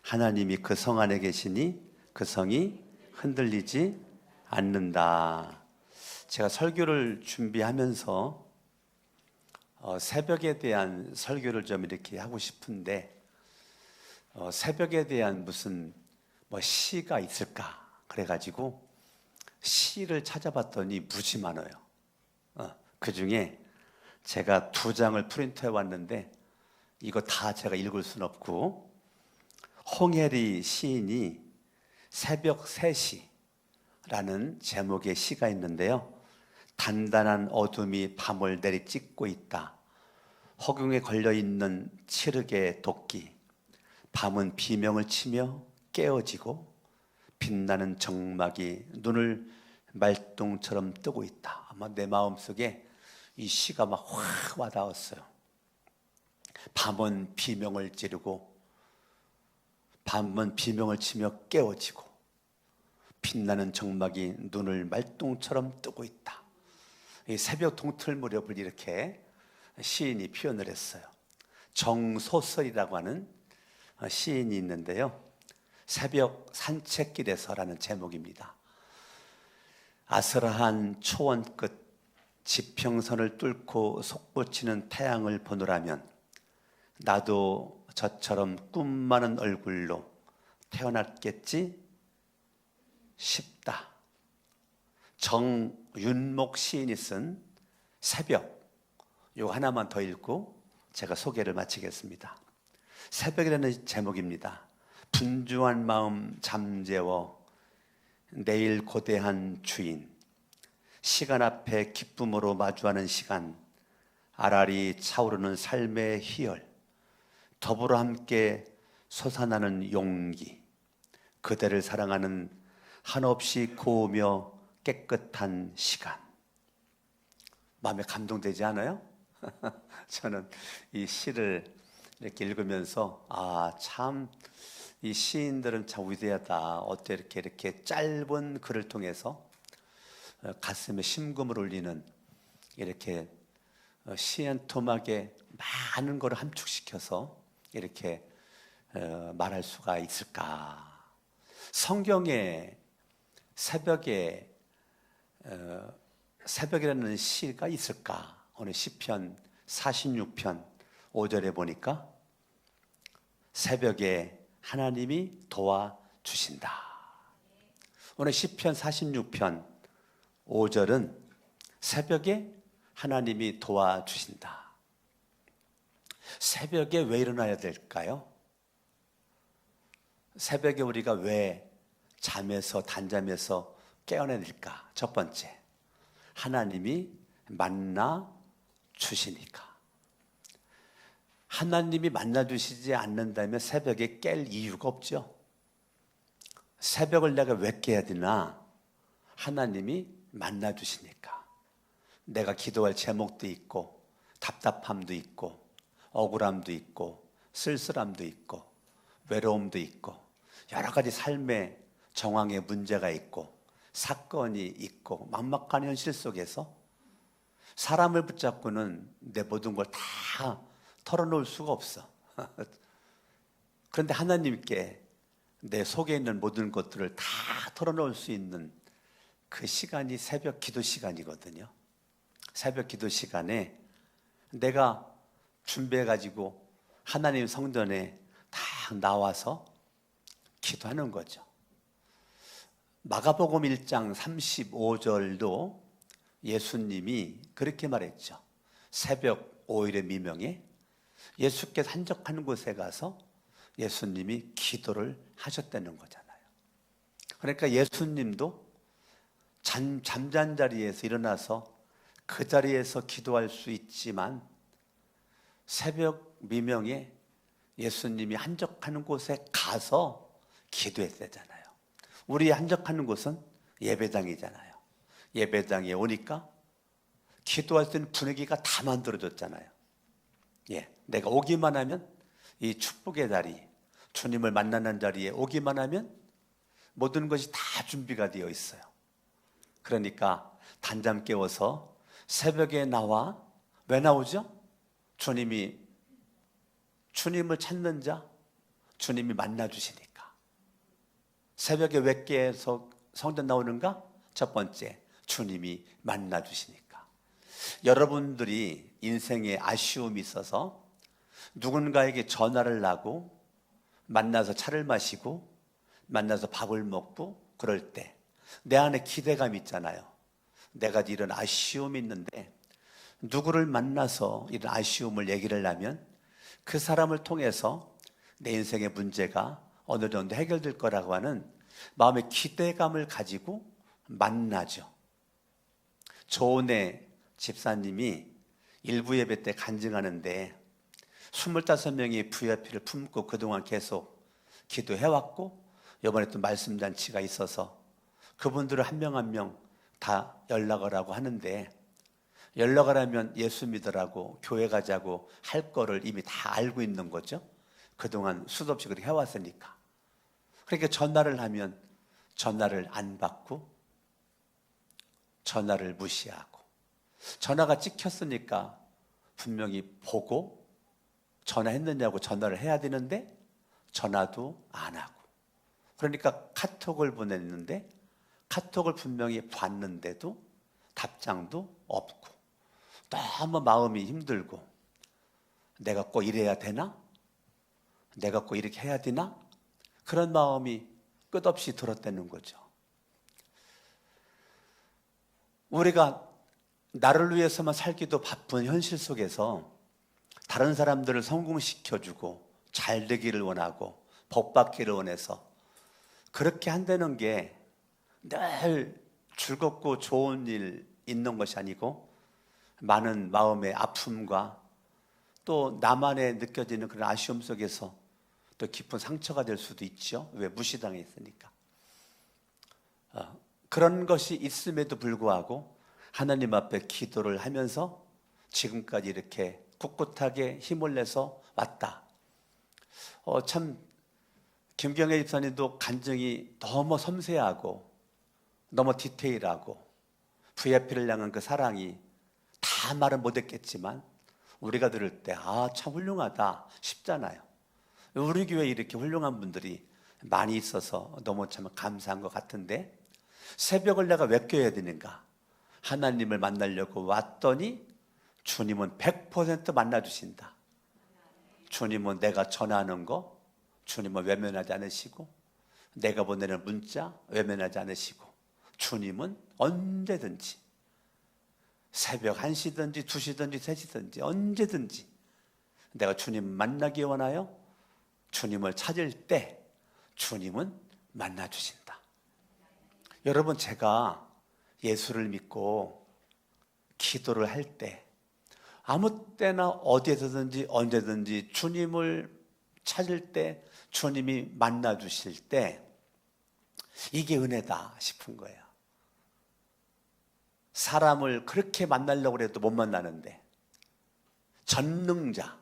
하나님이 그 성 안에 계시니 그 성이 흔들리지 않는다. 제가 설교를 준비하면서 새벽에 대한 설교를 좀 이렇게 하고 싶은데 새벽에 대한 무슨 시가 있을까 그래가지고 시를 찾아봤더니 무지 많아요. 그 중에 제가 2장을 프린트해 왔는데 이거 다 제가 읽을 순 없고, 홍해리 시인이 새벽 3시라는 제목의 시가 있는데요. 단단한 어둠이 밤을 내리찍고 있다. 허공에 걸려있는 칠흑의 도끼. 밤은 비명을 치며 깨어지고 빛나는 정막이 눈을 말똥처럼 뜨고 있다. 아마 내 마음속에 이 시가 막 확 와닿았어요. 밤은 비명을 지르고 밤은 비명을 치며 깨어지고 빛나는 정막이 눈을 말똥처럼 뜨고 있다. 이 새벽 동틀 무렵을 이렇게 시인이 표현을 했어요. 정소설이라고 하는 시인이 있는데요. 새벽 산책길에서라는 제목입니다. 아스라한 초원 끝 지평선을 뚫고 솟구치는 태양을 보노라면 나도 저처럼 꿈 많은 얼굴로 태어났겠지 싶다. 정윤목 시인이 쓴 새벽, 이거 하나만 더 읽고 제가 소개를 마치겠습니다. 새벽이라는 제목입니다. 분주한 마음 잠재워 내일 고대한 주인, 시간 앞에 기쁨으로 마주하는 시간, 아라리 차오르는 삶의 희열, 더불어 함께 솟아나는 용기, 그대를 사랑하는 한없이 고우며 깨끗한 시간. 마음에 감동되지 않아요? 저는 이 시를 이렇게 읽으면서 참 이 시인들은 참 위대하다. 어떻게 이렇게 짧은 글을 통해서 가슴에 심금을 울리는 이렇게 시 한 토막에 많은 걸 함축시켜서 이렇게 말할 수가 있을까? 성경에 새벽이라는 시가 있을까? 오늘 시편 46편 5절에 보니까 새벽에 하나님이 도와주신다. 오늘 시편 46편 5절은 새벽에 하나님이 도와주신다. 새벽에 왜 일어나야 될까요? 새벽에 우리가 왜 단잠에서 깨어나야 될까? 첫 번째, 하나님이 만나 주시니까. 하나님이 만나 주시지 않는다면 새벽에 깰 이유가 없죠. 새벽을 내가 왜 깨야 되나? 하나님이 만나 주시니까. 내가 기도할 제목도 있고 답답함도 있고 억울함도 있고 쓸쓸함도 있고 외로움도 있고 여러 가지 삶의 정황에 문제가 있고 사건이 있고 막막한 현실 속에서 사람을 붙잡고는 내 모든 걸 다 털어놓을 수가 없어. 그런데 하나님께 내 속에 있는 모든 것들을 다 털어놓을 수 있는 그 시간이 새벽 기도 시간이거든요. 새벽 기도 시간에 내가 준비해가지고 하나님 성전에 다 나와서 기도하는 거죠. 마가복음 1장 35절도 예수님이 그렇게 말했죠. 새벽 5일의 미명에 예수께서 한적한 곳에 가서 예수님이 기도를 하셨다는 거잖아요. 그러니까 예수님도 잠잔 자리에서 일어나서 그 자리에서 기도할 수 있지만 새벽 미명에 예수님이 한적하는 곳에 가서 기도했다잖아요. 우리 한적하는 곳은 예배당이잖아요. 예배당에 오니까 기도할 수 있는 분위기가 다 만들어졌잖아요. 내가 오기만 하면 이 축복의 자리, 주님을 만나는 자리에 오기만 하면 모든 것이 다 준비가 되어 있어요. 그러니까 단잠 깨워서 새벽에 나와, 왜 나오죠? 주님을 찾는 자, 주님이 만나주시니까. 새벽에 몇 개에서 성전 나오는가? 첫 번째, 주님이 만나주시니까. 여러분들이 인생에 아쉬움이 있어서 누군가에게 전화를 하고 만나서 차를 마시고 만나서 밥을 먹고 그럴 때 내 안에 기대감이 있잖아요. 내가 이런 아쉬움이 있는데 누구를 만나서 이런 아쉬움을 얘기를 하면 그 사람을 통해서 내 인생의 문제가 어느 정도 해결될 거라고 하는 마음의 기대감을 가지고 만나죠. 조은혜 집사님이 일부 예배 때 간증하는데 25명이 VIP를 품고 그동안 계속 기도해왔고 이번에 또 말씀잔치가 있어서 그분들을 한 명 한 명 다 연락을 하고 하는데, 연락을 하면 예수 믿으라고 교회 가자고 할 거를 이미 다 알고 있는 거죠. 그동안 수도 없이 그렇게 해왔으니까. 그러니까 전화를 하면 전화를 안 받고 전화를 무시하고, 전화가 찍혔으니까 분명히 보고 전화했느냐고 전화를 해야 되는데 전화도 안 하고, 그러니까 카톡을 보냈는데 카톡을 분명히 봤는데도 답장도 없고, 너무 마음이 힘들고, 내가 꼭 이래야 되나? 내가 꼭 이렇게 해야 되나? 그런 마음이 끝없이 들었다는 거죠. 우리가 나를 위해서만 살기도 바쁜 현실 속에서 다른 사람들을 성공시켜주고 잘 되기를 원하고 복 받기를 원해서 그렇게 한다는 게 늘 즐겁고 좋은 일 있는 것이 아니고 많은 마음의 아픔과 또 나만의 느껴지는 그런 아쉬움 속에서 또 깊은 상처가 될 수도 있죠. 왜? 무시당해 있으니까. 그런 것이 있음에도 불구하고 하나님 앞에 기도를 하면서 지금까지 이렇게 꿋꿋하게 힘을 내서 왔다. 참 김경애 집사님도 간증이 너무 섬세하고 너무 디테일하고 VIP를 향한 그 사랑이 다 말은 못했겠지만 우리가 들을 때 참 훌륭하다 싶잖아요. 우리 교회에 이렇게 훌륭한 분들이 많이 있어서 너무 참 감사한 것 같은데, 새벽을 내가 왜 껴야 되는가? 하나님을 만나려고 왔더니 주님은 100% 만나주신다. 주님은 내가 전하는 거 주님은 외면하지 않으시고, 내가 보내는 문자 외면하지 않으시고, 주님은 언제든지 새벽 1시든지 2시든지 3시든지 언제든지 내가 주님 만나기 원하여 주님을 찾을 때 주님은 만나주신다. 여러분, 제가 예수를 믿고 기도를 할 때 아무 때나 어디에서든지 언제든지 주님을 찾을 때 주님이 만나주실 때 이게 은혜다 싶은 거예요. 사람을 그렇게 만나려고 해도 못 만나는데 전능자,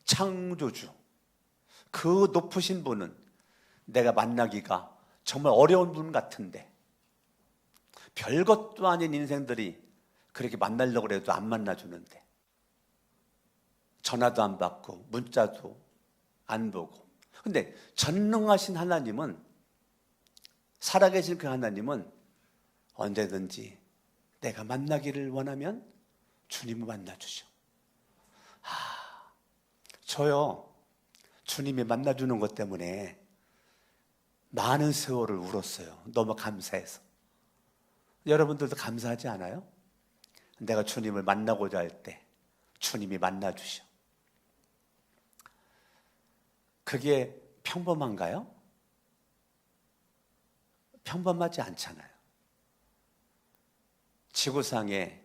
창조주, 그 높으신 분은 내가 만나기가 정말 어려운 분 같은데 별것도 아닌 인생들이 그렇게 만나려고 해도 안 만나주는데, 전화도 안 받고 문자도 안 보고. 근데 전능하신 하나님은, 살아계신 그 하나님은 언제든지 내가 만나기를 원하면 주님을 만나주죠. 저요, 주님이 만나주는 것 때문에 많은 세월을 울었어요. 너무 감사해서. 여러분들도 감사하지 않아요? 내가 주님을 만나고자 할 때 주님이 만나주셔. 그게 평범한가요? 평범하지 않잖아요. 지구상에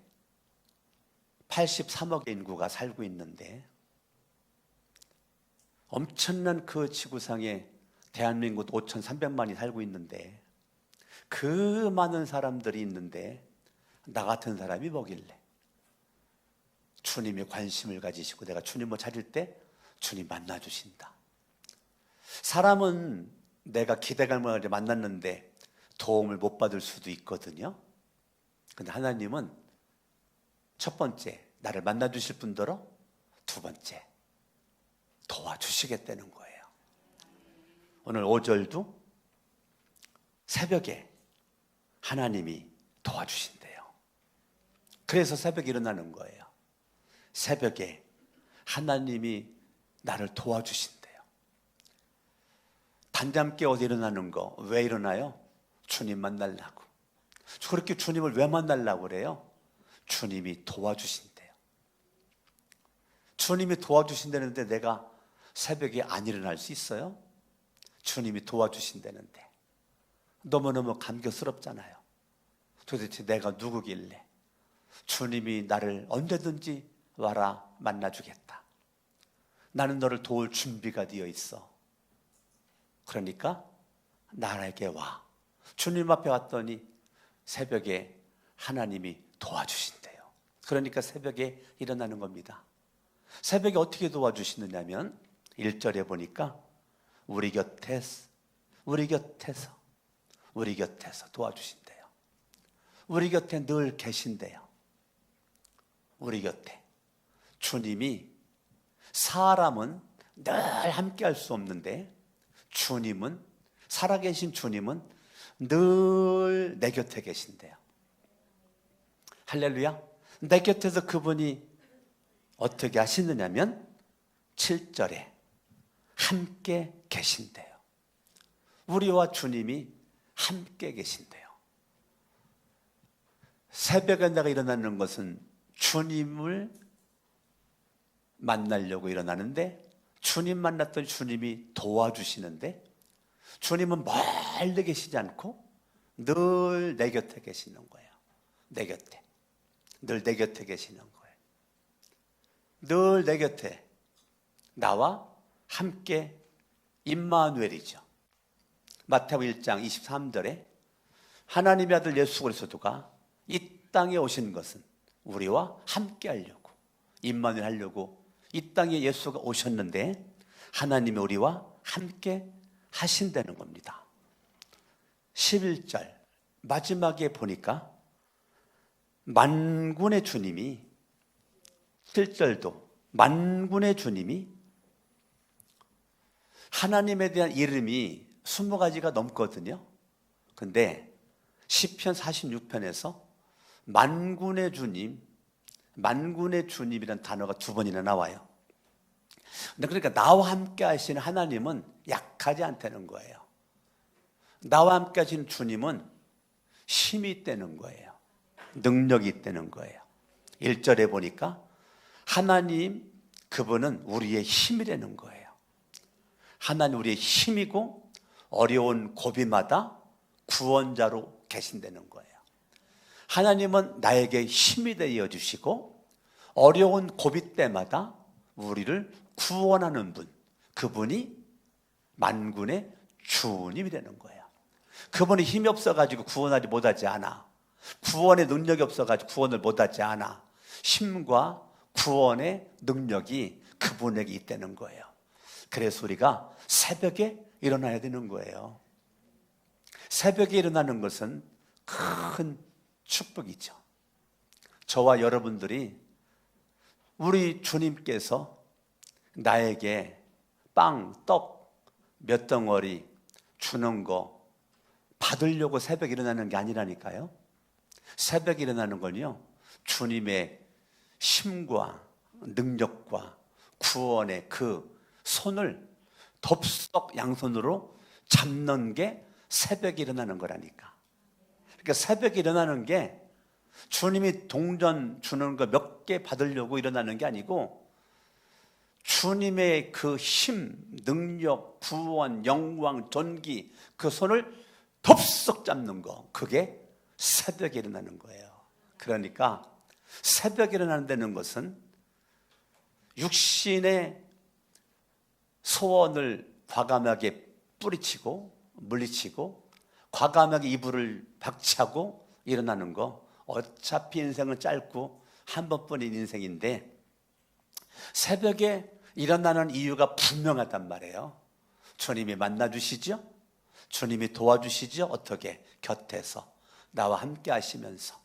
83억의 인구가 살고 있는데, 엄청난 그 지구상에 대한민국 5,300만이 살고 있는데, 그 많은 사람들이 있는데 나 같은 사람이 뭐길래? 주님이 관심을 가지시고 내가 주님을 찾을 때 주님 만나주신다. 사람은 내가 기대감을 가지고 만났는데 도움을 못 받을 수도 있거든요. 근데 하나님은 첫 번째 나를 만나주실 분더러 두 번째 도와주시겠다는 거예요. 오늘 5절도 새벽에 하나님이 도와주신대요. 그래서 새벽에 일어나는 거예요. 새벽에 하나님이 나를 도와주신대요. 단잠 깨어서 일어나는 거 왜 일어나요? 주님 만나려고. 그렇게 주님을 왜 만나려고 그래요? 주님이 도와주신대요. 주님이 도와주신다는데 내가 새벽에 안 일어날 수 있어요? 주님이 도와주신다는데 너무너무 감격스럽잖아요. 도대체 내가 누구길래 주님이 나를 언제든지 와라 만나주겠다. 나는 너를 도울 준비가 되어 있어. 그러니까 나에게 와. 주님 앞에 왔더니 새벽에 하나님이 도와주신대요. 그러니까 새벽에 일어나는 겁니다. 새벽에 어떻게 도와주시느냐면 1절에 보니까 우리 곁에서 도와주신대요. 우리 곁에 늘 계신대요. 우리 곁에. 주님이 사람은 늘 함께 할 수 없는데 주님은, 살아계신 주님은 늘 내 곁에 계신대요. 할렐루야. 내 곁에서 그분이 어떻게 하시느냐면 7절에 함께 계신대요. 우리와 주님이 함께 계신대요. 새벽에 내가 일어나는 것은 주님을 만나려고 일어나는데 주님 만났더니 주님이 도와주시는데 주님은 멀리 계시지 않고 늘 내 곁에 계시는 거예요. 내 곁에. 늘 내 곁에 계시는 거예요. 늘 내 곁에 나와 함께 임마누엘이죠. 마태복음 1장 23절에 하나님의 아들 예수 그리스도가 이 땅에 오신 것은 우리와 함께 하려고, 임마누엘 하려고 이 땅에 예수가 오셨는데 하나님이 우리와 함께 하신다는 겁니다. 11절 마지막에 보니까 만군의 주님이, 7절도 만군의 주님이, 하나님에 대한 이름이 20가지가 넘거든요. 근데 시편 46편에서 만군의 주님, 만군의 주님이라는 단어가 2번이나 나와요. 그러니까 나와 함께 하시는 하나님은 약하지 않다는 거예요. 나와 함께 하시는 주님은 힘이 있다는 거예요. 능력이 있다는 거예요. 1절에 보니까 하나님, 그분은 우리의 힘이라는 거예요. 하나님 우리의 힘이고 어려운 고비마다 구원자로 계신다는 거예요. 하나님은 나에게 힘이 되어 주시고 어려운 고비 때마다 우리를 구원하는 분, 그분이 만군의 주님이 되는 거예요. 그분이 힘이 없어가지고 구원하지 못하지 않아. 구원의 능력이 없어가지고 구원을 못하지 않아. 힘과 구원의 능력이 그분에게 있다는 거예요. 그래서 우리가 새벽에 일어나야 되는 거예요. 새벽에 일어나는 것은 큰 축복이죠. 저와 여러분들이 우리 주님께서 나에게 빵, 떡 몇 덩어리 주는 거 받으려고 새벽에 일어나는 게 아니라니까요. 새벽에 일어나는 건요, 주님의 힘과 능력과 구원의 그 손을 덥석 양손으로 잡는 게 새벽에 일어나는 거라니까. 그러니까 새벽에 일어나는 게 주님이 동전 주는 거 몇 개 받으려고 일어나는 게 아니고 주님의 그 힘, 능력, 구원, 영광, 존귀 그 손을 덥석 잡는 거, 그게 새벽에 일어나는 거예요. 그러니까 새벽에 일어난다는 것은 육신의 소원을 과감하게 뿌리치고 물리치고 과감하게 이불을 박차고 일어나는 거. 어차피 인생은 짧고 한 번뿐인 인생인데 새벽에 일어나는 이유가 분명하단 말이에요. 주님이 만나주시죠. 주님이 도와주시죠. 어떻게? 곁에서 나와 함께 하시면서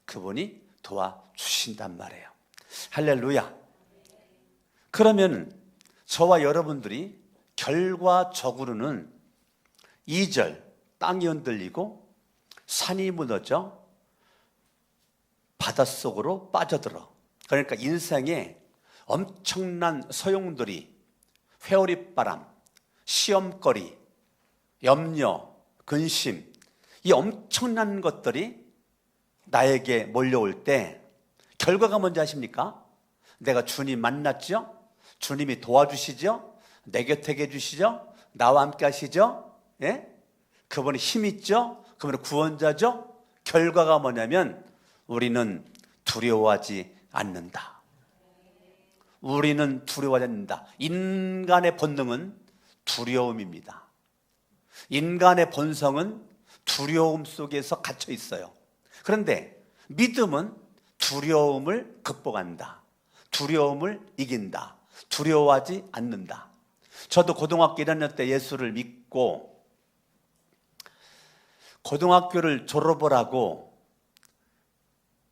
그분이 도와주신단 말이에요. 할렐루야. 그러면 저와 여러분들이 결과적으로는 2절 땅이 흔들리고 산이 무너져 바닷속으로 빠져들어. 그러니까 인생에 엄청난 소용돌이, 회오리바람, 시험거리, 염려, 근심, 이 엄청난 것들이 나에게 몰려올 때 결과가 뭔지 아십니까? 내가 주님 만났죠? 주님이 도와주시죠? 내 곁에 계주시죠? 나와 함께 하시죠? 예? 그분이 힘 있죠? 그분이 구원자죠? 결과가 뭐냐면 우리는 두려워하지 않는다. 우리는 두려워하지 않는다. 인간의 본능은 두려움입니다. 인간의 본성은 두려움 속에서 갇혀 있어요. 그런데 믿음은 두려움을 극복한다. 두려움을 이긴다. 두려워하지 않는다. 저도 고등학교 1학년 때 예수를 믿고 고등학교를 졸업을 하고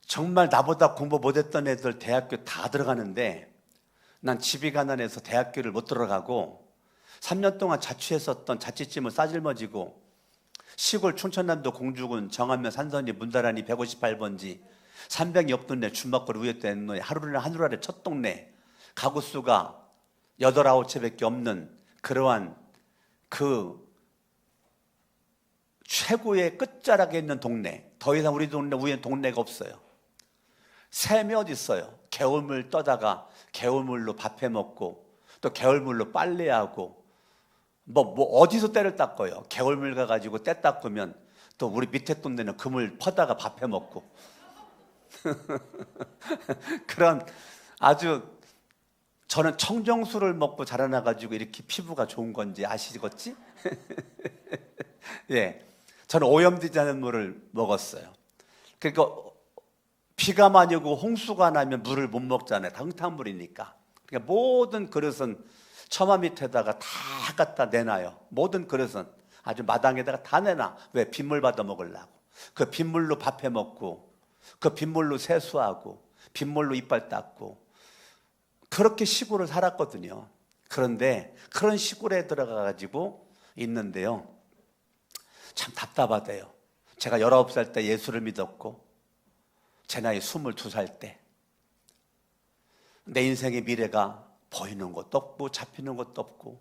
정말 나보다 공부 못했던 애들 대학교 다 들어가는데 난 집이 가난해서 대학교를 못 들어가고 3년 동안 자취했었던 자취집을 싸질머지고 시골 춘천남도 공주군 정안면 산선이 문다란이 158번지 300이 없던 데 주막거리 우였던 데 하루를 하늘 첫 동네 가구수가 8, 9채밖에 없는 그러한 그 최고의 끝자락에 있는 동네. 더 이상 우리 동네 위에 동네가 없어요. 샘이 어디 있어요? 개울물 떠다가 개울물로 밥해 먹고 또 개울물로 빨래하고 뭐 어디서 때를 닦아요? 개울물 가가지고 때 닦으면 또 우리 밑에 동네는 그물 퍼다가 밥해 먹고 그런 아주 저는 청정수를 먹고 자라나가지고 이렇게 피부가 좋은 건지 아시겠지? 예, 저는 오염되지 않은 물을 먹었어요. 그러니까 비가 많이 오고 홍수가 나면 물을 못 먹잖아요. 탕탕물이니까. 그러니까 모든 그릇은 처마 밑에다가 다 갖다 내놔요. 모든 그릇은 아주 마당에다가 다 내놔. 왜? 빗물 받아 먹으려고. 그 빗물로 밥해 먹고 그 빗물로 세수하고 빗물로 이빨 닦고 그렇게 시골을 살았거든요. 그런데 그런 시골에 들어가가지고 있는데요, 참 답답하대요. 제가 19살 때 예수를 믿었고 제 나이 22살 때 내 인생의 미래가 보이는 것도 없고 잡히는 것도 없고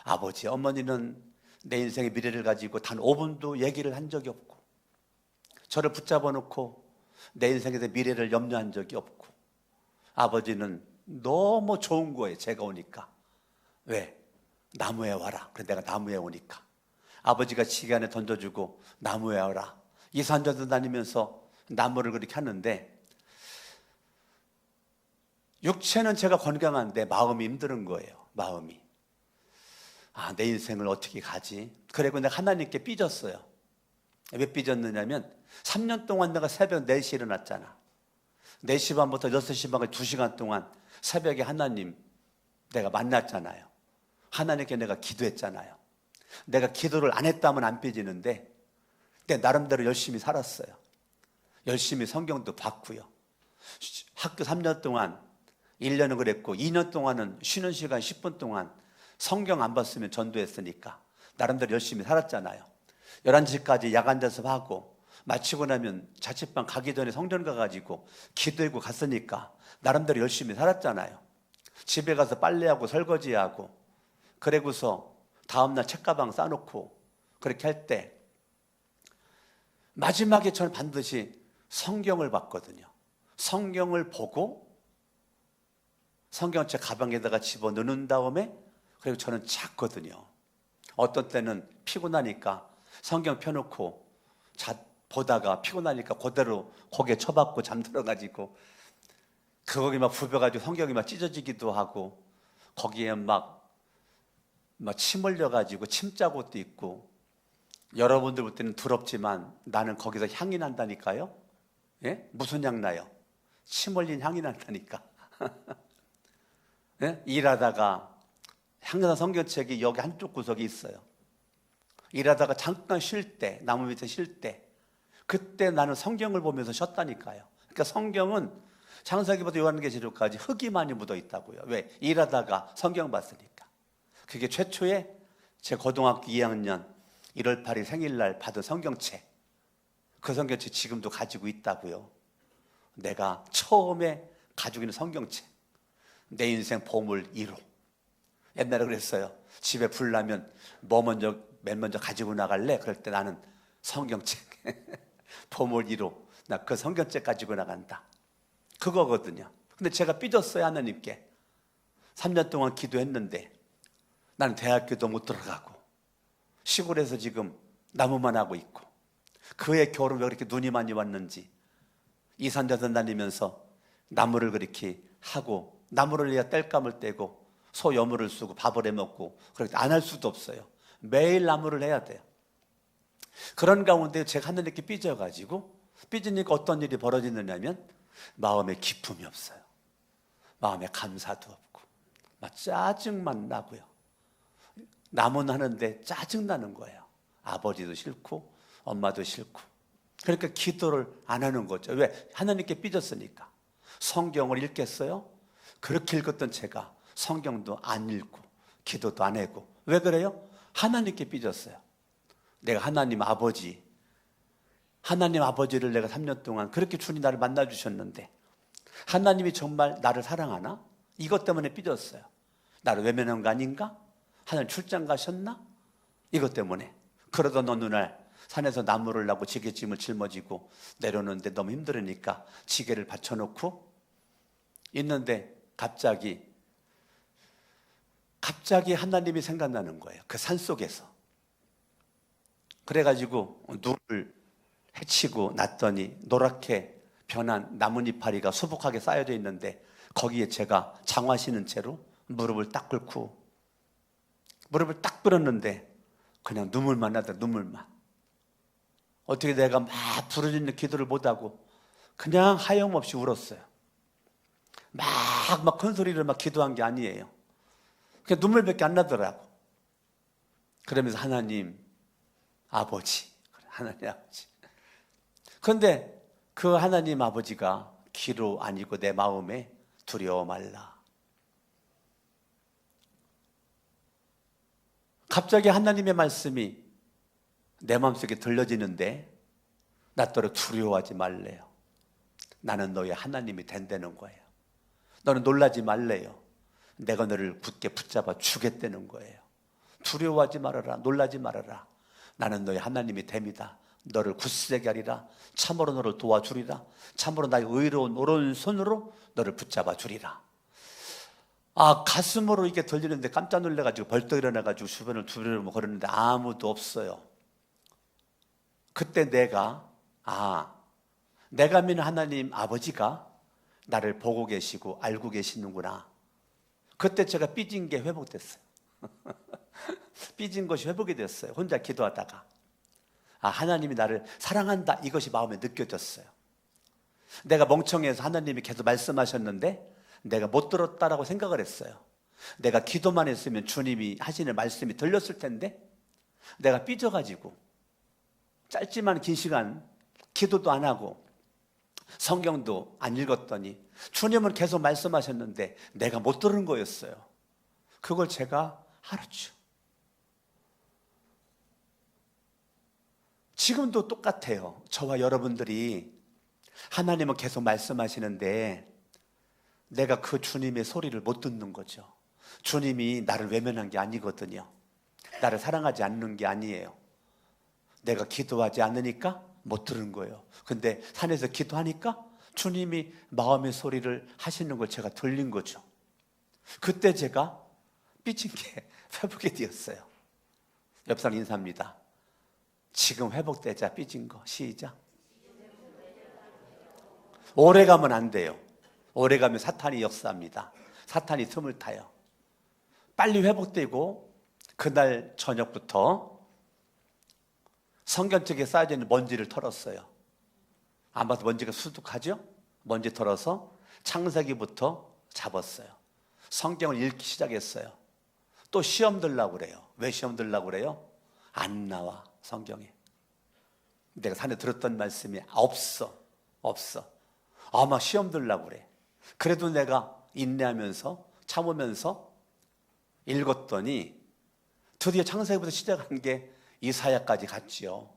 아버지, 어머니는 내 인생의 미래를 가지고 단 5분도 얘기를 한 적이 없고 저를 붙잡아 놓고 내 인생에 대해 미래를 염려한 적이 없고 아버지는 너무 좋은 거예요. 제가 오니까. 왜? 나무에 와라. 그래 내가 나무에 오니까 아버지가 지게 안에 던져주고 나무에 와라. 이산저산 다니면서 나무를 그렇게 하는데 육체는 제가 건강한데 마음이 힘든 거예요. 마음이. 아, 내 인생을 어떻게 가지? 그리고 내가 하나님께 삐졌어요. 왜 삐졌느냐면 3년 동안 내가 새벽 4시에 일어났잖아. 4시 반부터 6시 반까지 2시간 동안 새벽에 하나님 내가 만났잖아요. 하나님께 내가 기도했잖아요. 내가 기도를 안 했다면 안 삐지는데 내 나름대로 열심히 살았어요. 열심히 성경도 봤고요. 학교 3년 동안 1년은 그랬고 2년 동안은 쉬는 시간 10분 동안 성경 안 봤으면 전도했으니까 나름대로 열심히 살았잖아요. 11시까지 야간 대습하고 마치고 나면 자취방 가기 전에 성전 가가지고 기도하고 갔으니까 나름대로 열심히 살았잖아요. 집에 가서 빨래하고 설거지하고 그러고서 다음날 책가방 싸놓고 그렇게 할 때 마지막에 저는 반드시 성경을 봤거든요. 성경을 보고 성경책 가방에다가 집어넣는 다음에 그리고 저는 잤거든요. 어떤 때는 피곤하니까 성경 펴놓고 보다가 피곤하니까 그대로 고개 쳐박고 잠들어가지고 거기 막 부벼가지고 성경이 막 찢어지기도 하고 거기에 막 침 흘려가지고 침자국도 있고 여러분들 볼 때는 두렵지만 나는 거기서 향이 난다니까요. 예? 무슨 향 나요? 침 흘린 향이 난다니까. 예? 일하다가 항상 성경책이 여기 한쪽 구석에 있어요. 일하다가 잠깐 쉴 때, 나무 밑에 쉴 때 그때 나는 성경을 보면서 쉬었다니까요. 그러니까 성경은 창세기부터 요한계시록까지 흙이 많이 묻어 있다고요. 왜? 일하다가 성경 봤으니까. 그게 최초의 제 고등학교 2학년 1월 8일 생일날 받은 성경책. 그 성경책 지금도 가지고 있다고요. 내가 처음에 가지고 있는 성경책. 내 인생 보물 1호. 옛날에 그랬어요. 집에 불 나면 맨 먼저 가지고 나갈래? 그럴 때 나는 성경책. 보물 1호. 나 그 성경책 가지고 나간다. 그거거든요. 근데 제가 삐졌어요, 하나님께. 3년 동안 기도했는데 나는 대학교도 못 들어가고 시골에서 지금 나무만 하고 있고 그의 겨울은 왜 그렇게 눈이 많이 왔는지 이산저산 다니면서 나무를 그렇게 하고 나무를 해야 땔감을 떼고 소 여물을 쓰고 밥을 해 먹고 그렇게 안 할 수도 없어요. 매일 나무를 해야 돼요. 그런 가운데 제가 하나님께 삐져가지고 삐지니까 어떤 일이 벌어지느냐면 마음에 기쁨이 없어요. 마음에 감사도 없고 막 짜증만 나고요. 남은 하는데 짜증나는 거예요. 아버지도 싫고 엄마도 싫고. 그러니까 기도를 안 하는 거죠. 왜? 하나님께 삐졌으니까. 성경을 읽겠어요? 그렇게 읽었던 제가 성경도 안 읽고 기도도 안 하고. 왜 그래요? 하나님께 삐졌어요. 내가 하나님 아버지를 내가 3년 동안 그렇게 주님 나를 만나주셨는데 하나님이 정말 나를 사랑하나? 이것 때문에 삐졌어요. 나를 외면한 거 아닌가? 하나님 출장 가셨나? 이것 때문에. 그러던 어느 날 산에서 나무를 나고 지게짐을 짊어지고 내려오는데 너무 힘들으니까 지게를 받쳐놓고 있는데 갑자기 하나님이 생각나는 거예요. 그 산속에서. 그래가지고 눈을 헤치고 났더니 노랗게 변한 나뭇이파리가 수북하게 쌓여져 있는데 거기에 제가 장화 신은 채로 무릎을 딱 꿇고 무릎을 딱 꿇었는데 그냥 눈물만 나더라. 눈물만. 어떻게 내가 막 부르짖는 기도를 못하고 그냥 하염없이 울었어요. 막 큰 소리를 막 기도한 게 아니에요. 그냥 눈물밖에 안 나더라고. 그러면서 하나님 아버지. 그런데 그 하나님 아버지가 귀로 아니고 내 마음에 두려워 말라. 갑자기 하나님의 말씀이 내 마음속에 들려지는데 나더러 두려워하지 말래요. 나는 너의 하나님이 된다는 거예요. 너는 놀라지 말래요. 내가 너를 굳게 붙잡아 주겠다는 거예요. 두려워하지 말아라. 놀라지 말아라. 나는 너의 하나님이 됩니다. 너를 굳세게 하리라. 참으로 너를 도와주리라. 참으로 나의 의로운 오른손으로 너를 붙잡아 주리라. 가슴으로 이게 들리는데 깜짝 놀라가지고 벌떡 일어나가지고 주변을 두려워 걸었는데 아무도 없어요. 그때 내가 믿는 하나님 아버지가 나를 보고 계시고 알고 계시는구나. 그때 제가 삐진 게 회복됐어요. 삐진 것이 회복이 됐어요. 혼자 기도하다가 하나님이 나를 사랑한다, 이것이 마음에 느껴졌어요. 내가 멍청해서 하나님이 계속 말씀하셨는데 내가 못 들었다라고 생각을 했어요. 내가 기도만 했으면 주님이 하시는 말씀이 들렸을 텐데 내가 삐져가지고 짧지만 긴 시간 기도도 안 하고 성경도 안 읽었더니 주님은 계속 말씀하셨는데 내가 못 들은 거였어요. 그걸 제가 알았죠. 지금도 똑같아요. 저와 여러분들이 하나님은 계속 말씀하시는데 내가 그 주님의 소리를 못 듣는 거죠. 주님이 나를 외면한 게 아니거든요. 나를 사랑하지 않는 게 아니에요. 내가 기도하지 않으니까 못 들은 거예요. 근데 산에서 기도하니까 주님이 마음의 소리를 하시는 걸 제가 들린 거죠. 그때 제가 삐진 게 회복이 되었어요. 옆 사람 인사합니다. 지금 회복되자. 삐진 거 시작. 오래 가면 안 돼요. 오래 가면 사탄이 역사합니다. 사탄이 틈을 타요. 빨리 회복되고 그날 저녁부터 성경책에 쌓여져 있는 먼지를 털었어요. 안 봐도 먼지가 수북하죠? 먼지 털어서 창세기부터 잡았어요. 성경을 읽기 시작했어요. 또 시험 들려고 그래요. 왜 시험 들려고 그래요? 안 나와, 성경에. 내가 산에 들었던 말씀이 없어. 막 시험 들려고 그래. 그래도 내가 인내하면서 참으면서 읽었더니 드디어 창세기부터 시작한 게 이사야까지 갔지요.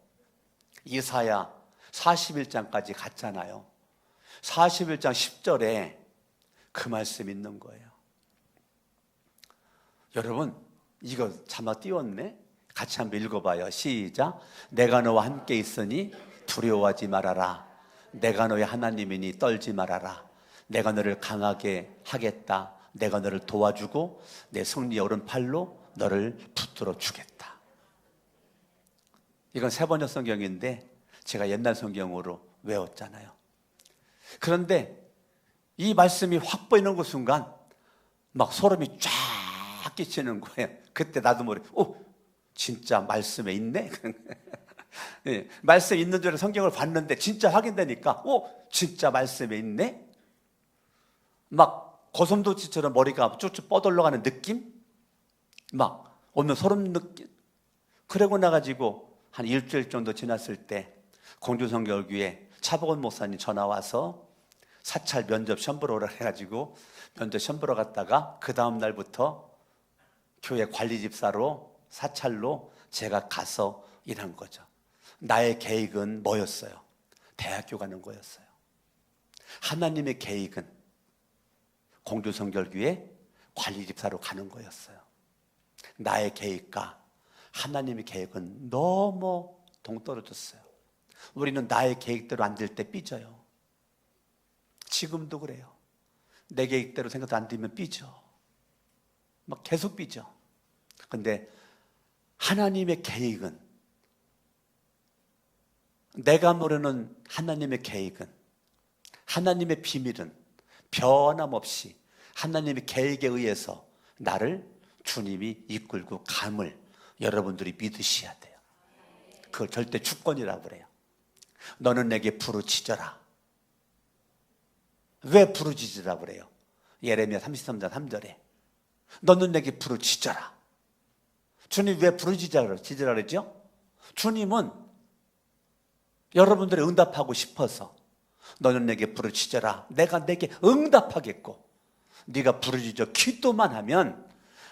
이사야 41장까지 갔잖아요. 41장 10절에 그 말씀 있는 거예요. 여러분, 이거 자막 띄웠네? 같이 한번 읽어봐요. 시작. 내가 너와 함께 있으니 두려워하지 말아라. 내가 너의 하나님이니 떨지 말아라. 내가 너를 강하게 하겠다. 내가 너를 도와주고 내 승리의 오른팔로 너를 붙들어 주겠다. 이건 세번역 성경인데 제가 옛날 성경으로 외웠잖아요. 그런데 이 말씀이 확 보이는 그 순간 막 소름이 쫙 끼치는 거예요. 그때 나도 모르게 진짜 말씀에 있네? 네, 말씀에 있는 줄 알고 성경을 봤는데 진짜 확인되니까 진짜 말씀에 있네? 막 고슴도치처럼 머리가 쭉쭉 뻗어올라가는 느낌? 막 오늘 소름 느낌? 그러고 나가지고 한 일주일 정도 지났을 때 공주성결교회 차복원 목사님 전화 와서 사찰 면접 시험 보러 오라 해가지고 면접 시험 보러 갔다가 그 다음 날부터 교회 관리 집사로 사찰로 제가 가서 일한 거죠. 나의 계획은 뭐였어요? 대학교 가는 거였어요. 하나님의 계획은 공주성결교회 관리 집사로 가는 거였어요. 나의 계획과 하나님의 계획은 너무 동떨어졌어요. 우리는 나의 계획대로 안 될 때 삐져요. 지금도 그래요. 내 계획대로 생각도 안 되면 삐져. 막 계속 삐져. 근데 하나님의 계획은, 내가 모르는 하나님의 계획은, 하나님의 비밀은 변함없이 하나님의 계획에 의해서 나를 주님이 이끌고 감을 여러분들이 믿으셔야 돼요. 그걸 절대 주권이라고 그래요. 너는 내게 부르짖어라. 왜 부르짖으라고 그래요? 예레미야 33장 3절에 너는 내게 부르짖어라. 주님 왜 부르짖으라 그러죠? 주님은 여러분들이 응답하고 싶어서 너는 내게 부르짖어라. 내가 내게 응답하겠고, 네가 부르짖어 기도만 하면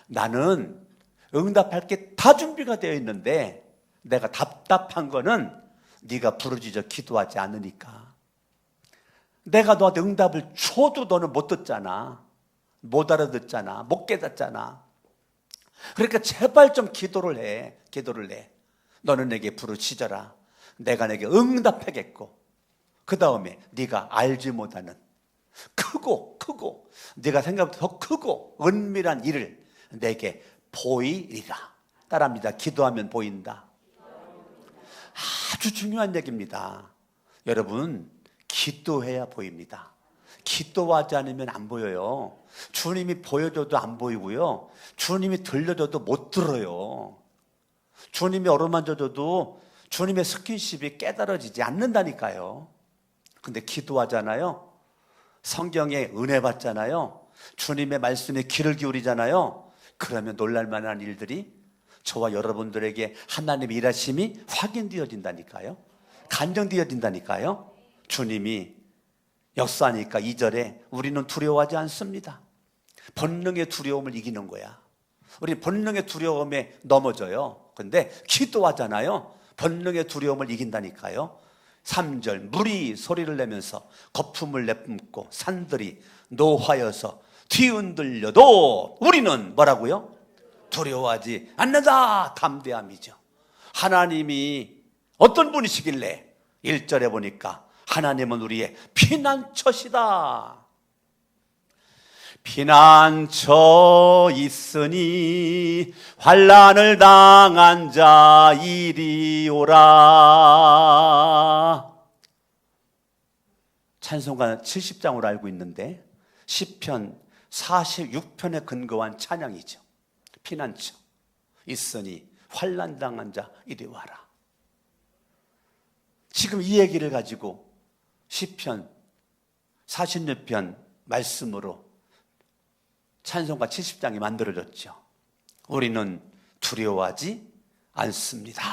나는 응답할 게 다 준비가 되어 있는데 내가 답답한 거는 네가 부르짖어 기도하지 않으니까. 내가 너한테 응답을 줘도 너는 못 듣잖아. 못 알아듣잖아. 못 깨닫잖아. 그러니까 제발 좀 기도를 해. 너는 내게 부르짖어라. 내가 내게 응답하겠고, 그 다음에 네가 알지 못하는 크고 네가 생각보다 더 크고 은밀한 일을 내게 보이리라. 따라합니다. 기도하면 보인다. 아주 중요한 얘기입니다. 여러분, 기도해야 보입니다. 기도하지 않으면 안 보여요. 주님이 보여줘도 안 보이고요, 주님이 들려줘도 못 들어요. 주님이 어루만져줘도 주님의 스킨십이 깨달아지지 않는다니까요. 근데 기도하잖아요, 성경에 은혜 받잖아요, 주님의 말씀에 귀를 기울이잖아요. 그러면 놀랄만한 일들이 저와 여러분들에게 하나님의 일하심이 확인되어진다니까요. 간증되어진다니까요. 주님이 역사하니까 2절에 우리는 두려워하지 않습니다. 본능의 두려움을 이기는 거야. 우리 본능의 두려움에 넘어져요. 근데 기도하잖아요, 본능의 두려움을 이긴다니까요. 3절 물이 소리를 내면서 거품을 내뿜고 산들이 노하여서 뒤흔들려도 우리는 뭐라고요? 두려워하지 않는다. 담대함이죠. 하나님이 어떤 분이시길래 1절에 보니까 하나님은 우리의 피난처시다. 피난처 있으니 환난을 당한 자 이리 오라. 찬송가 70장으로 알고 있는데 시편 46편에 근거한 찬양이죠. 피난처 있으니 환난 당한 자 이리 와라. 지금 이 얘기를 가지고 시편 46편 말씀으로 찬송가 70장이 만들어졌죠. 우리는 두려워하지 않습니다.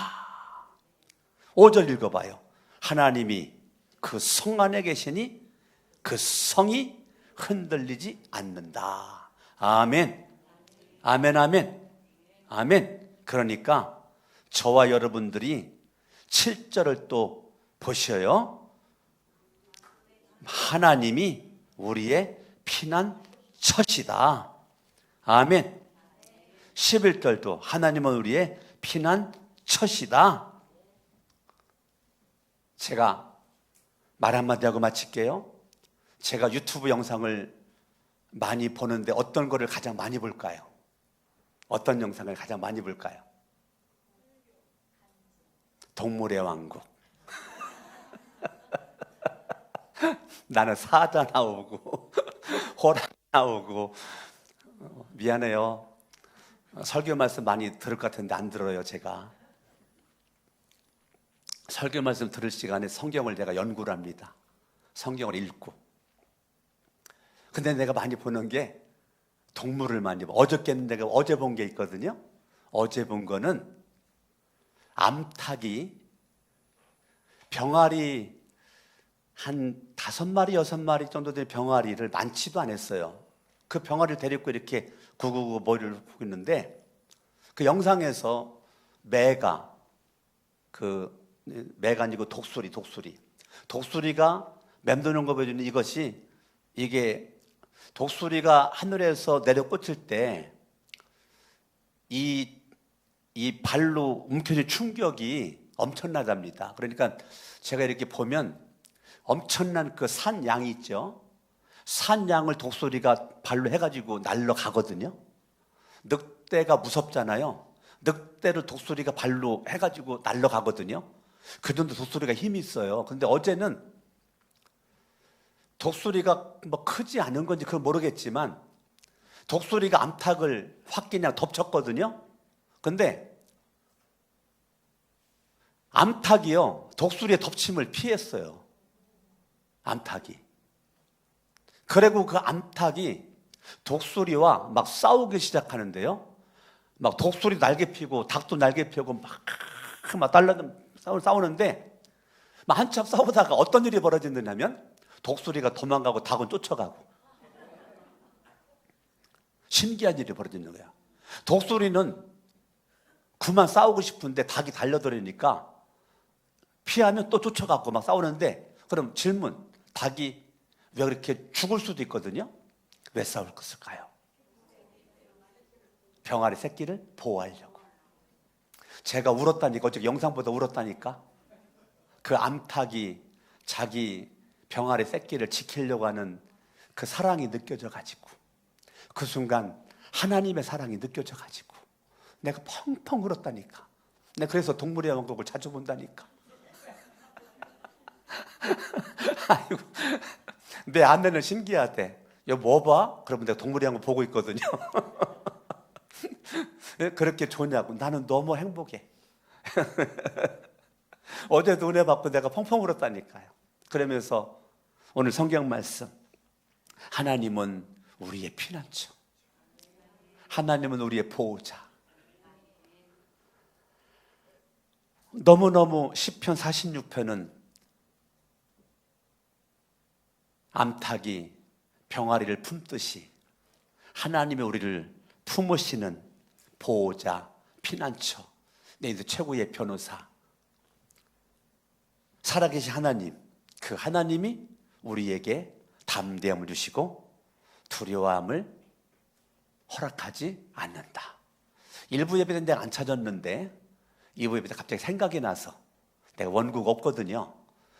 5절 읽어봐요. 하나님이 그 성 안에 계시니 그 성이 흔들리지 않는다. 아멘. 아멘, 아멘, 아멘. 그러니까 저와 여러분들이 7절을 또 보셔요. 하나님이 우리의 피난처시다. 아멘. 11절도 하나님은 우리의 피난처시다. 제가 말 한마디 하고 마칠게요. 제가 유튜브 영상을 많이 보는데 어떤 거를 가장 많이 볼까요? 어떤 영상을 가장 많이 볼까요? 동물의 왕국. 나는 사자 나오고 호랑 나오고 미안해요. 설교 말씀 많이 들을 것 같은데 안 들어요. 제가 설교 말씀 들을 시간에 성경을 내가 연구를 합니다. 성경을 읽고. 근데 내가 많이 보는 게 동물을 많이 봐. 어저께는 내가 어제 본 게 있거든요. 어제 본 거는 암탉이 병아리 한 5마리, 6마리 정도 된 병아리를 많지도 않았어요. 그 병아리를 데리고 이렇게 구구구 머리를 푸고 있는데 그 영상에서 매가 아니고 독수리가 맴도는 거 보여주는 이것이 이게 독수리가 하늘에서 내려 꽂힐 때 이 발로 움켜진 충격이 엄청나답니다. 그러니까 제가 이렇게 보면 엄청난 그 산양이 있죠. 산양을 독수리가 발로 해가지고 날아가거든요. 늑대가 무섭잖아요. 늑대를 독수리가 발로 해가지고 날아가거든요. 그 정도 독수리가 힘이 있어요. 근데 어제는 독수리가 뭐 크지 않은 건지 그건 모르겠지만 독수리가 암탉을 확 그냥 덮쳤거든요. 근데 암탉이요, 독수리의 덮침을 피했어요. 암탉이. 그리고 그 암탉이 독수리와 막 싸우기 시작하는데요. 막 독수리 날개 피고 닭도 날개 펴고 막 싸우는데 막 한참 싸우다가 어떤 일이 벌어지느냐면 독수리가 도망가고 닭은 쫓아가고 신기한 일이 벌어지는 거야. 독수리는 그만 싸우고 싶은데 닭이 달려들으니까 피하면 또 쫓아가고 막 싸우는데, 그럼 질문, 닭이 왜 그렇게 죽을 수도 있거든요. 왜 싸울 것일까요? 병아리 새끼를 보호하려고. 제가 울었다니까, 어제 영상보다 울었다니까. 그 암탉이 자기 병아리 새끼를 지키려고 하는 그 사랑이 느껴져 가지고, 그 순간 하나님의 사랑이 느껴져 가지고 내가 펑펑 울었다니까. 내가 그래서 동물의 왕국을 자주 본다니까. 아이고, 내 아내는 신기하대. 여 뭐 봐? 그러면 내가 동물의 왕국 보고 있거든요. 왜 그렇게 좋냐고. 나는 너무 행복해. 어제도 은혜 받고 내가 펑펑 울었다니까요. 그러면서 오늘 성경 말씀, 하나님은 우리의 피난처, 하나님은 우리의 보호자. 너무너무 시편 46편은 암탉이 병아리를 품듯이 하나님이 우리를 품으시는 보호자, 피난처, 내인도 최고의 변호사, 살아계신 하나님, 그 하나님이 우리에게 담대함을 주시고 두려움을 허락하지 않는다. 일부 예배 때 내가 안 찾았는데 2부 예배 때 갑자기 생각이 나서, 내가 원고가 없거든요.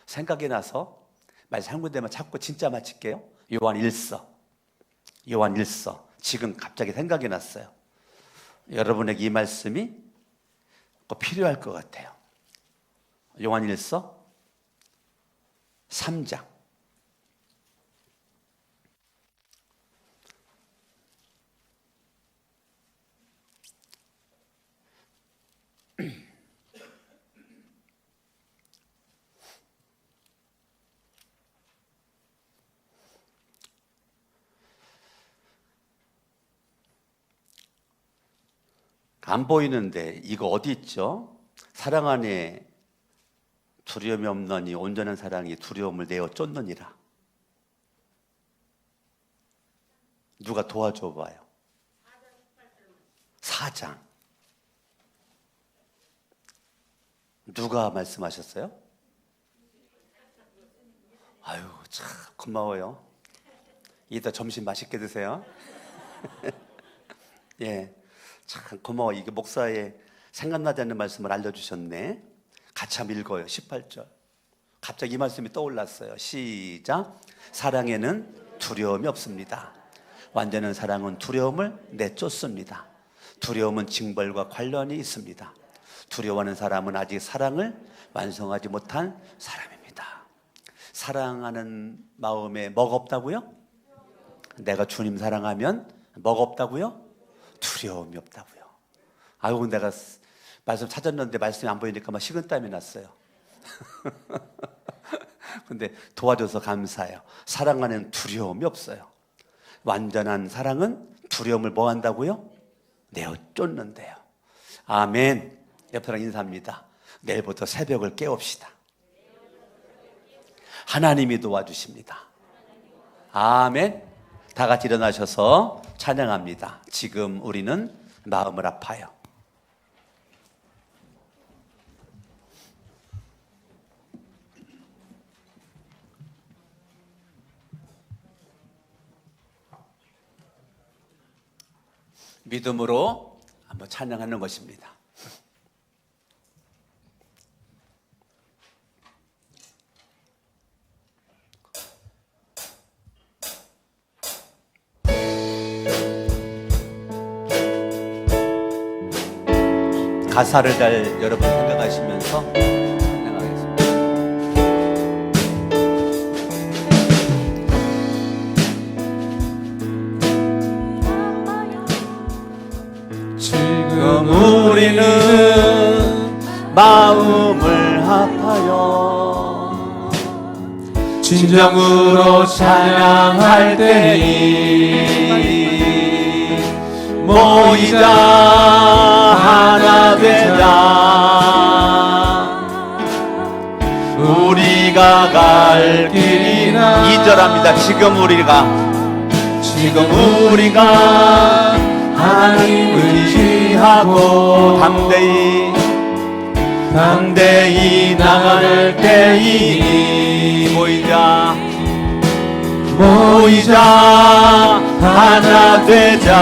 생각이 나서 말씀 한 군데만 찾고 진짜 마칠게요. 요한 1서 지금 갑자기 생각이 났어요. 여러분에게 이 말씀이 꼭 필요할 것 같아요. 요한 1서 3장. 안 보이는데 이거 어디 있죠? 사랑 안에 두려움이 없느니 온전한 사랑이 두려움을 내어 쫓느니라. 누가 도와줘 봐요. 4장. 누가 말씀하셨어요? 아유, 참 고마워요. 이따 점심 맛있게 드세요. 예, 참 고마워. 이게 목사의 생각나지 않는 말씀을 알려주셨네. 같이 한번 읽어요. 18절. 갑자기 이 말씀이 떠올랐어요. 시작. 사랑에는 두려움이 없습니다. 완전한 사랑은 두려움을 내쫓습니다. 두려움은 징벌과 관련이 있습니다. 두려워하는 사람은 아직 사랑을 완성하지 못한 사람입니다. 사랑하는 마음에 뭐가 없다고요? 내가 주님 사랑하면 뭐가 없다고요? 두려움이 없다고요. 아이고, 내가 말씀 찾았는데 말씀이 안 보이니까 막 식은땀이 났어요. 근데 도와줘서 감사해요. 사랑 안에는 두려움이 없어요. 완전한 사랑은 두려움을 뭐 한다고요? 내어 쫓는데요. 아멘. 옆 사람 인사합니다. 내일부터 새벽을 깨웁시다. 하나님이 도와주십니다. 아멘. 다 같이 일어나셔서 찬양합니다. 지금 우리는 마음을 아파요. 믿음으로 한번 찬양하는 것입니다. 가사를 잘 여러분 생각하시면서 찬양하겠습니다. 지금 우리는 마음을 아파요. 진정으로 찬양할 때니 모이자 하나 되자. 우리가 갈 길이 2절합니다. 지금 우리가 하나님 의지하고 담대히 나갈 때이니 모이자 하나 되자.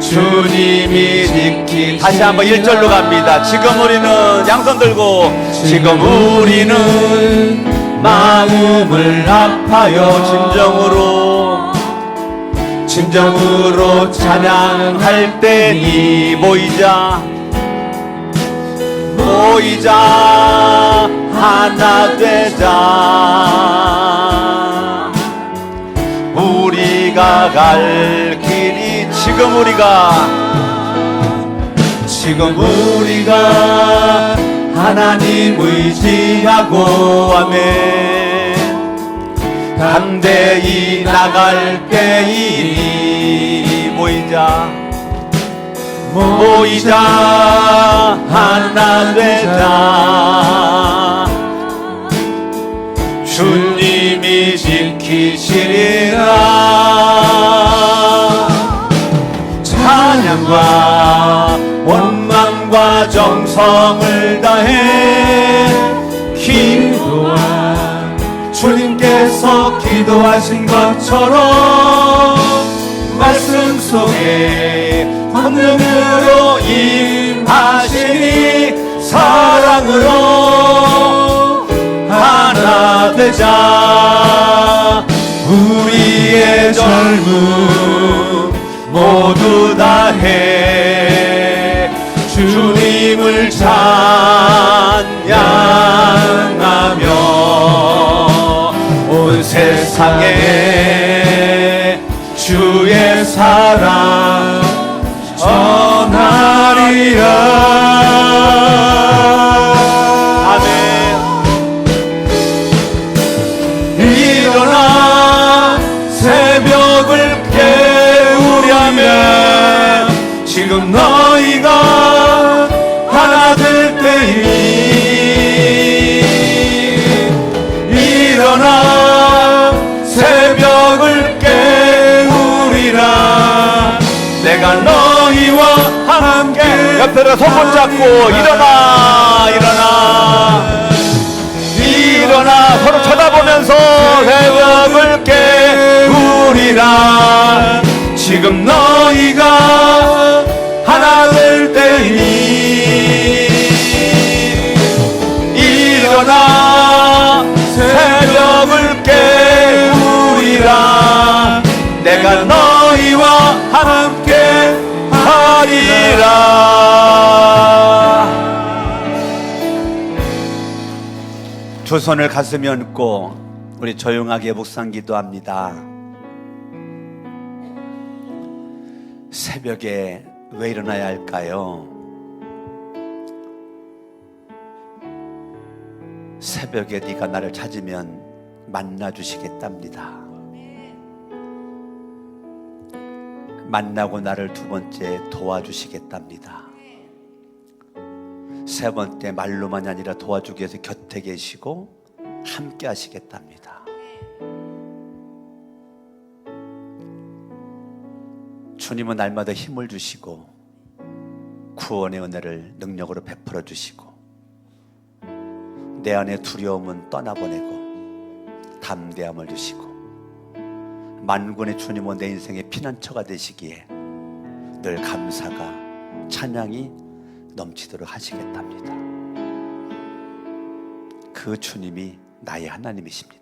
주님이 지키. 다시 한번 1절로 갑니다. 지금 우리는 양손 들고 지금 우리는 마음을 아파요. 진정으로 찬양할 때니 모이자 하나 되자. 우리가 갈 길이 지금 우리가 하나님 의지하고 아멘 담대히 나갈 때이니 모이자 하나 되자. 주님이 지키시리라. 찬양과 원망과 정성을 다해 기도한 주님께서 기도하신 것처럼 말씀 속에 권능으로 임하시니 사랑으로 하나 되자. 우리의 젊음 모두 다해 주님을 찬양하며 온 세상에 주의 사랑 전하리라. 아멘. 일어나 새벽을 깨우려면 지금 너희가 하나 될 때이 일어나 새벽을 깨우리라. 내가 너희와 함께. 옆에서 손 붙잡고 일어나 일어나 일어나. 서로 쳐다보면서 새벽을 깨우리라. 지금 너희가 하나 될 때니 일어나 새벽을 깨우리라. 내가 너희와 함께 하리라. 두 손을 가슴에 얹고 우리 조용하게 묵상 기도합니다. 새벽에 왜 일어나야 할까요? 새벽에 네가 나를 찾으면 만나주시겠답니다. 만나고 나를 두 번째 도와주시겠답니다. 세 번째 말로만이 아니라 도와주기 위해서 곁에 계시고 함께 하시겠답니다. 주님은 날마다 힘을 주시고 구원의 은혜를 능력으로 베풀어 주시고 내 안의 두려움은 떠나보내고 담대함을 주시고 만군의 주님은 내 인생의 피난처가 되시기에 늘 감사가 찬양이 넘치도록 하시겠답니다. 그 주님이 나의 하나님이십니다.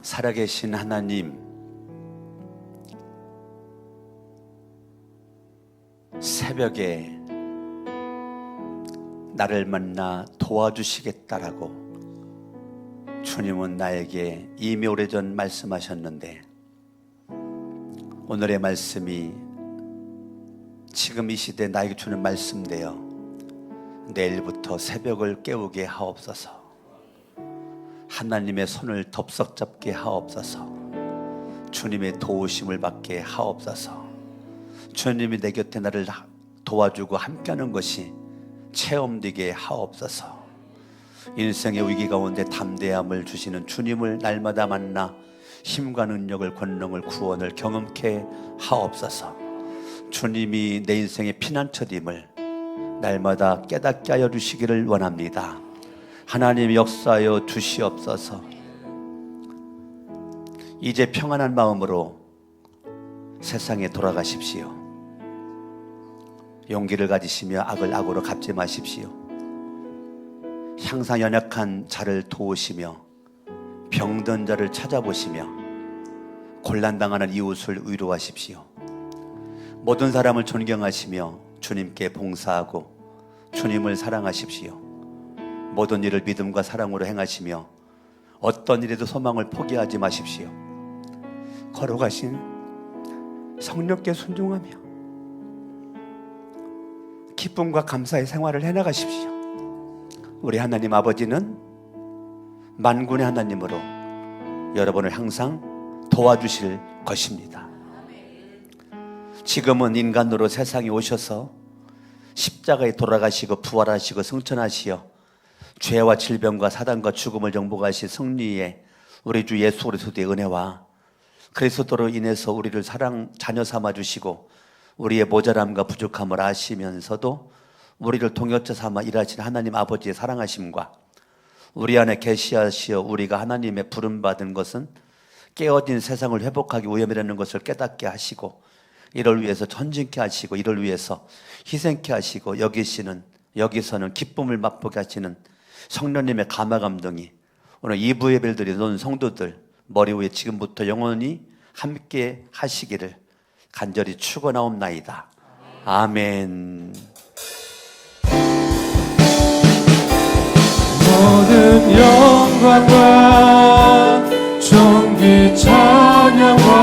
살아계신 하나님, 새벽에 나를 만나 도와주시겠다라고 주님은 나에게 이미 오래전 말씀하셨는데 오늘의 말씀이 지금 이 시대에 나에게 주는 말씀되어 내일부터 새벽을 깨우게 하옵소서. 하나님의 손을 덥석 잡게 하옵소서. 주님의 도우심을 받게 하옵소서. 주님이 내 곁에 나를 도와주고 함께하는 것이 체험되게 하옵소서. 인생의 위기 가운데 담대함을 주시는 주님을 날마다 만나 힘과 능력을, 권능을, 구원을 경험케 하옵소서. 주님이 내 인생의 피난처임을 날마다 깨닫게 하여 주시기를 원합니다. 하나님 역사하여 주시옵소서. 이제 평안한 마음으로 세상에 돌아가십시오. 용기를 가지시며 악을 악으로 갚지 마십시오. 항상 연약한 자를 도우시며 병든 자를 찾아보시며 곤란당하는 이웃을 위로하십시오. 모든 사람을 존경하시며 주님께 봉사하고 주님을 사랑하십시오. 모든 일을 믿음과 사랑으로 행하시며 어떤 일에도 소망을 포기하지 마십시오. 걸어가신 성령께 순종하며 기쁨과 감사의 생활을 해나가십시오. 우리 하나님 아버지는 만군의 하나님으로 여러분을 항상 도와주실 것입니다. 지금은 인간으로 세상에 오셔서 십자가에 돌아가시고 부활하시고 승천하시어 죄와 질병과 사단과 죽음을 정복하신 승리의 우리 주 예수 그리스도의 은혜와 그리스도로 인해서 우리를 자녀 삼아 주시고 우리의 모자람과 부족함을 아시면서도 우리를 동역자 삼아 일하시는 하나님 아버지의 사랑하심과 우리 안에 계시하시어 우리가 하나님의 부름받은 것은 깨어진 세상을 회복하기 위함이라는 것을 깨닫게 하시고 이를 위해서 전진케 하시고 이를 위해서 희생케 하시고 여기서는 기쁨을 맛보게 하시는 성령님의 감화 감동이 오늘 2부 예배를 드리는 성도들 머리 위에 지금부터 영원히 함께 하시기를 간절히 축원하옵나이다. 아멘. 모든 영광과 존귀 찬양과